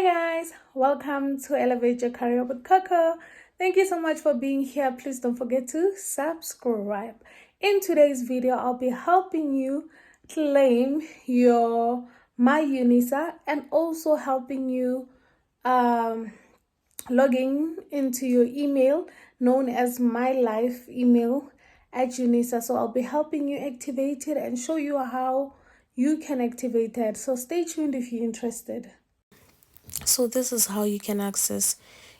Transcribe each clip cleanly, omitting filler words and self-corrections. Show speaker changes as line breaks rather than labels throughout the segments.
Hi guys, welcome to Elevate Your Career with Coco. Thank you so much for being here. Please don't forget to subscribe. In today's video, I'll be helping you claim your Unisa and also helping you logging into your email known as myLife email at Unisa. So I'll be helping you activate it and show you how you can activate it. So stay tuned if you're interested. So this is how you can access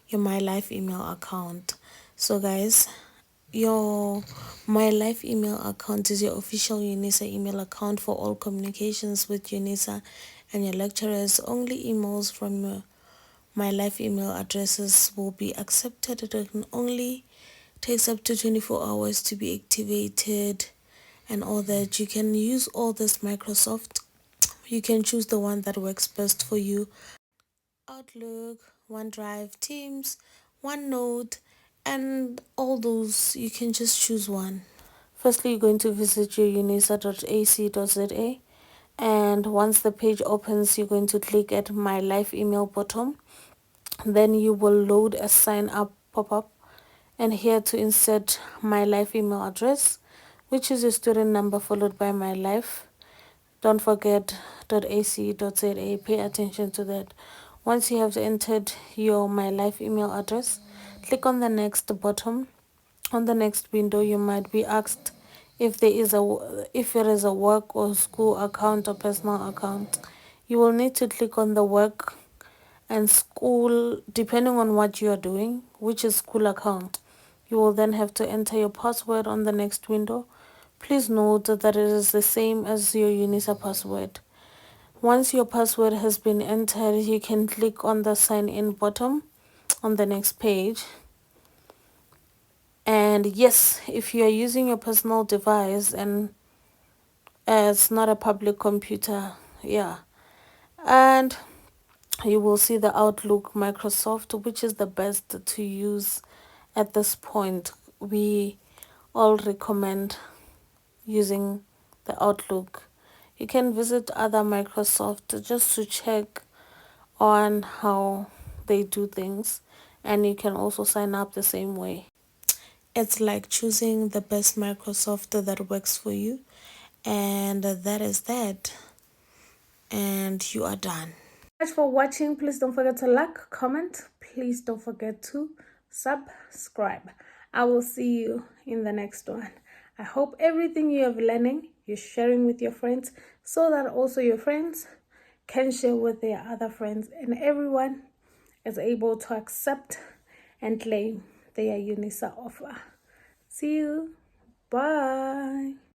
your myLife email account. So guys, your myLife email account is your official Unisa email account for all communications with Unisa and your lecturers. Only emails from your myLife email addresses will be accepted. It only takes up to 24 hours to be activated and all that. You can use all this Microsoft. You can choose the one that works best for you. Outlook, OneDrive, Teams, OneNote, and all those. You can just choose one. Firstly, you're going to visit your unisa.ac.za, and once the page opens, you're going to click at My Life email bottom. Then you will load a sign up pop-up, and here to insert My Life email address, which is your student number followed by My Life. Don't forget .ac.za. Pay attention to that. Once you have entered your myLife email address, click on the next button. On the next window, you might be asked if there is a work or school account or personal account. You will need to click on the work and school, depending on what you are doing, which is school account. You will then have to enter your password on the next window. Please note that it is the same as your Unisa password. Once your password has been entered, you can click on the sign in button on the next page. And yes, if you are using your personal device and it's not a public computer, yeah. And you will see the Outlook Microsoft, which is the best to use at this point. We all recommend using the Outlook. You can visit other Microsoft just to check on how they do things, and you can also sign up the same way. It's like choosing the best Microsoft that works for you, and that is that, and you are done. Thanks for watching. Please don't forget to like, comment. Please don't forget to subscribe. I will see you in the next one. I hope everything you have learning, you're sharing with your friends, so that also your friends can share with their other friends, and everyone is able to accept and claim their Unisa offer. See you. Bye.